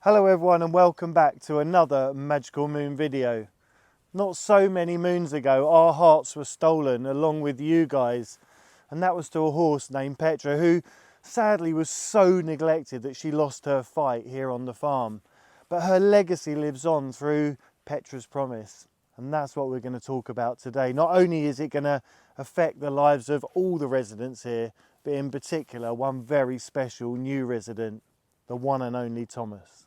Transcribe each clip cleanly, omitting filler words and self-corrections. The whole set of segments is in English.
Hello everyone and welcome back to another Magical Moon video. Not so many moons ago our hearts were stolen along with you guys, and that was to a horse named Petra, who sadly was so neglected that she lost her fight here on the farm. But her legacy lives on through Petra's promise, and that's what we're going to talk about today. Not only is it going to affect the lives of all the residents here, but in particular one very special new resident, the one and only Thomas.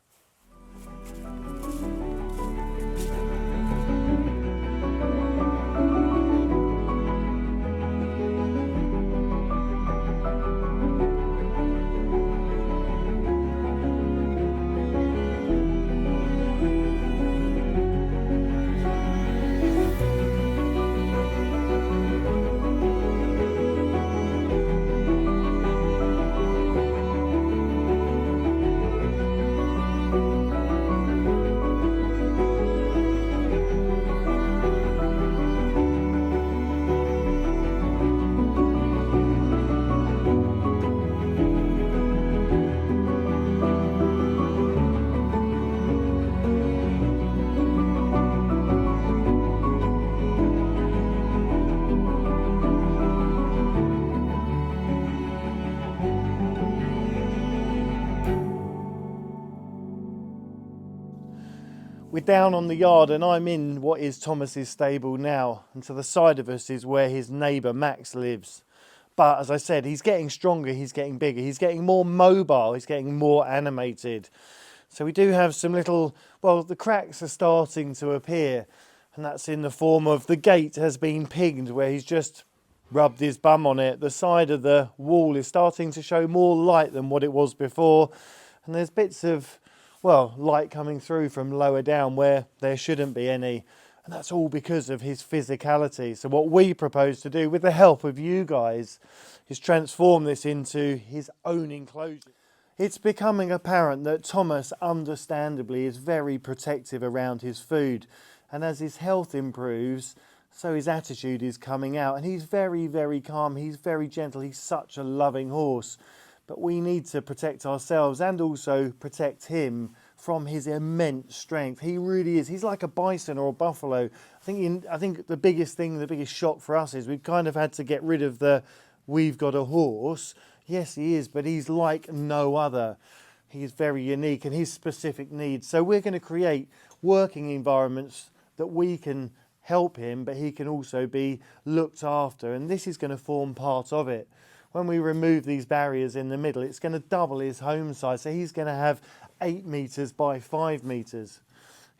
We're down on the yard and I'm in what is Thomas's stable now, and to the side of us is where his neighbour Max lives. But as I said, he's getting stronger, he's getting bigger, he's getting more mobile, he's getting more animated. So we do have some little, well, the cracks are starting to appear, and that's in the form of the gate has been pigged where he's just rubbed his bum on it. The side of the wall is starting to show more light than what it was before, and there's bits of, well, light coming through from lower down where there shouldn't be any. And that's all because of his physicality. So what we propose to do with the help of you guys is transform this into his own enclosure. It's becoming apparent that Thomas, understandably, is very protective around his food. And as his health improves, so his attitude is coming out. And he's very, very calm. He's very gentle. He's such a loving horse. But we need to protect ourselves and also protect him from his immense strength. He really is. He's like a bison or a buffalo. I think the biggest thing, the biggest shock for us is we've kind of had to get rid of the we've got a horse. Yes, he is, but he's like no other. He's very unique and his specific needs. So we're going to create working environments that we can help him, but he can also be looked after. And this is going to form part of it. When we remove these barriers in the middle, it's going to double his home size. So he's going to have 8 metres by 5 metres.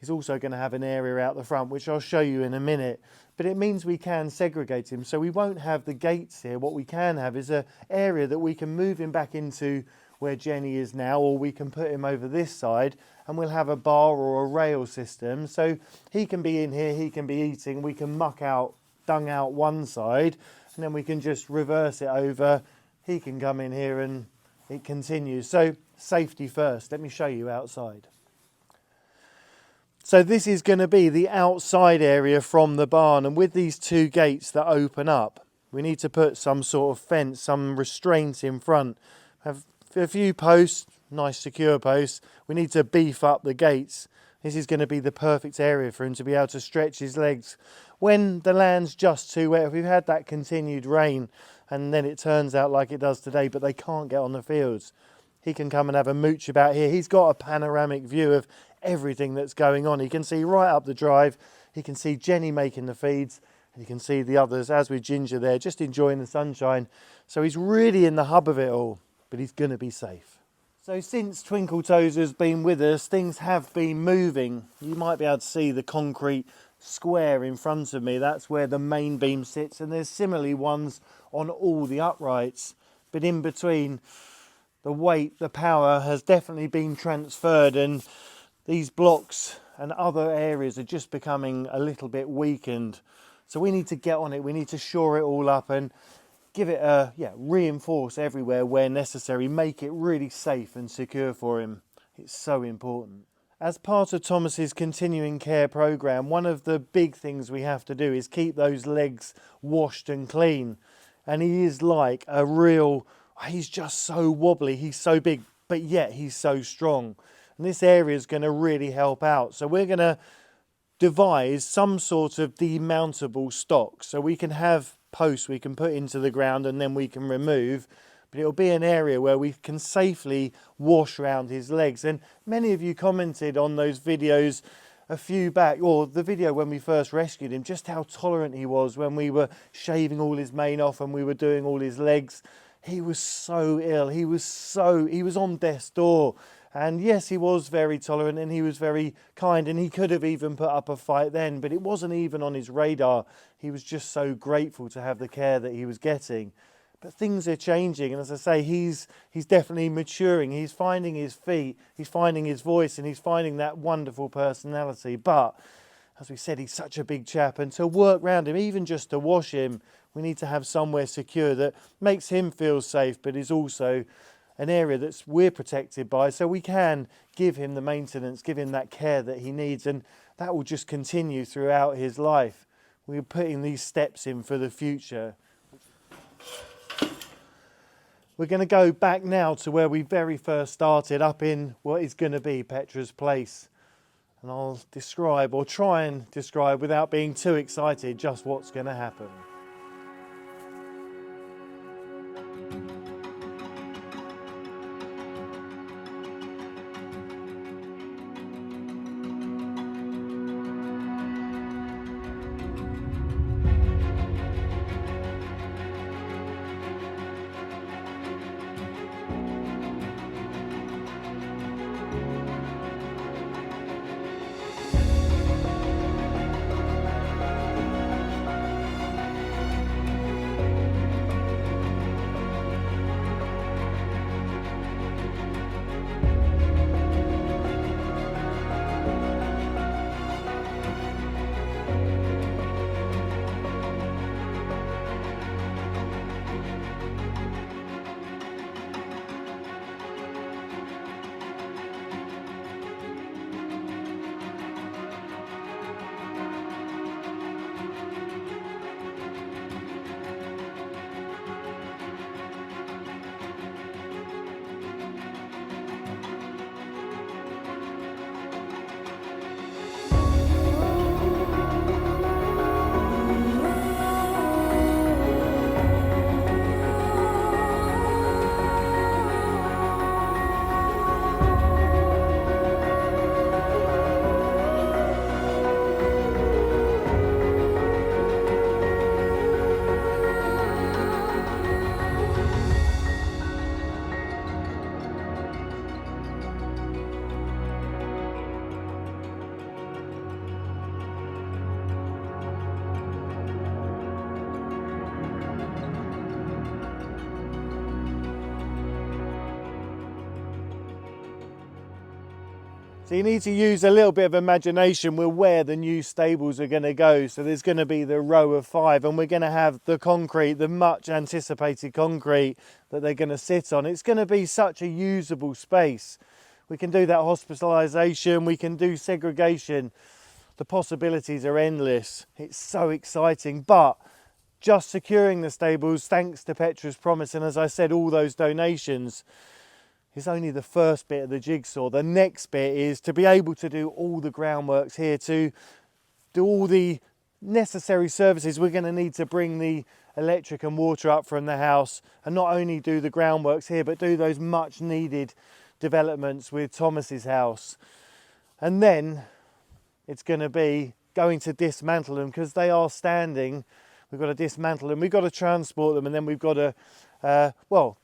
He's also going to have an area out the front, which I'll show you in a minute. But it means we can segregate him. So we won't have the gates here. What we can have is an area that we can move him back into where Jenny is now, or we can put him over this side and we'll have a bar or a rail system. So he can be in here, he can be eating, we can dung out one side, and then we can just reverse it over. He can come in here and it continues. So safety first. Let me show you outside. So this is going to be the outside area from the barn, and with these 2 gates that open up, we need to put some sort of fence, some restraint in front. Have a few posts, nice secure posts. We need to beef up the gates. This is going to be the perfect area for him to be able to stretch his legs. When the land's just too wet, if we've had that continued rain and then it turns out like it does today, but they can't get on the fields, he can come and have a mooch about here. He's got a panoramic view of everything that's going on. He can see right up the drive. He can see Jenny making the feeds, and you can see the others, as with Ginger there, just enjoying the sunshine. So he's really in the hub of it all, but he's going to be safe. So since Twinkle Toes has been with us, things have been moving. You might be able to see the concrete square in front of me. That's where the main beam sits, and there's similarly ones on all the uprights. But in between, the weight, the power has definitely been transferred, and these blocks and other areas are just becoming a little bit weakened. So we need to get on it. We need to shore it all up and give it a, reinforce everywhere where necessary. Make it really safe and secure for him. It's so important. As part of Thomas's continuing care program, one of the big things we have to do is keep those legs washed and clean. And he is like a real, he's just so wobbly. He's so big, but yet he's so strong. And this area is going to really help out. So we're going to devise some sort of demountable stock. So we can have posts we can put into the ground and then we can remove. But it'll be an area where we can safely wash around his legs. And many of you commented on those videos a few back, or the video when we first rescued him, just how tolerant he was when we were shaving all his mane off and we were doing all his legs. He was so ill. He was on death's door. And yes, he was very tolerant and he was very kind, and he could have even put up a fight then, but it wasn't even on his radar. He was just so grateful to have the care that he was getting. But things are changing, and as I say, he's definitely maturing. He's finding his feet, he's finding his voice, and he's finding that wonderful personality. But as we said, he's such a big chap, and to work around him, even just to wash him, we need to have somewhere secure that makes him feel safe, but is also an area that we're protected by, so we can give him the maintenance, give him that care that he needs, and that will just continue throughout his life. We're putting these steps in for the future. We're going to go back now to where we very first started, up in what is going to be Petra's place. And I'll describe, or try and describe without being too excited, just what's going to happen. So you need to use a little bit of imagination with where the new stables are going to go. So there's going to be the row of 5, and we're going to have the concrete, the much anticipated concrete that they're going to sit on. It's going to be such a usable space. We can do that hospitalisation, we can do segregation. The possibilities are endless. It's so exciting, but just securing the stables, thanks to Petra's promise, and as I said, all those donations, is only the first bit of the jigsaw. The next bit is to be able to do all the groundworks here, to do all the necessary services. We're going to need to bring the electric and water up from the house, and not only do the groundworks here, but do those much needed developments with Thomas's house. And then it's going to be going to dismantle them, because they are standing. We've got to dismantle them, we've got to transport them, and then we've got to, well,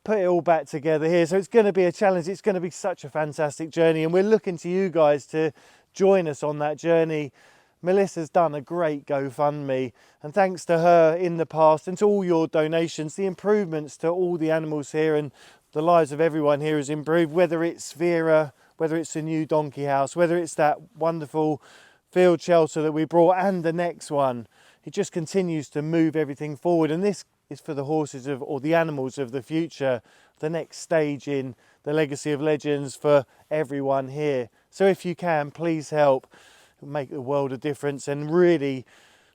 put it all back together here. So it's going to be a challenge. It's going to be such a fantastic journey, and we're looking to you guys to join us on that journey. Melissa's done a great GoFundMe, and thanks to her in the past and to all your donations, the improvements to all the animals here and the lives of everyone here has improved, whether it's Vera, whether it's a new donkey house, whether it's that wonderful field shelter that we brought, and the next one. It just continues to move everything forward, and this is for the horses of, or the animals of the future, the next stage in the legacy of legends for everyone here. So if you can, please help. It'll make the world a difference, and really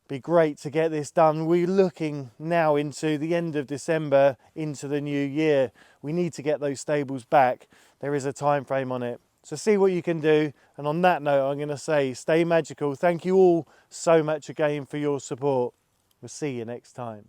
be great to get this done. We're looking now into the end of December, into the new year. We need to get those stables back. There is a time frame on it. So see what you can do. And on that note, I'm going to say, stay magical. Thank you all so much again for your support. We'll see you next time.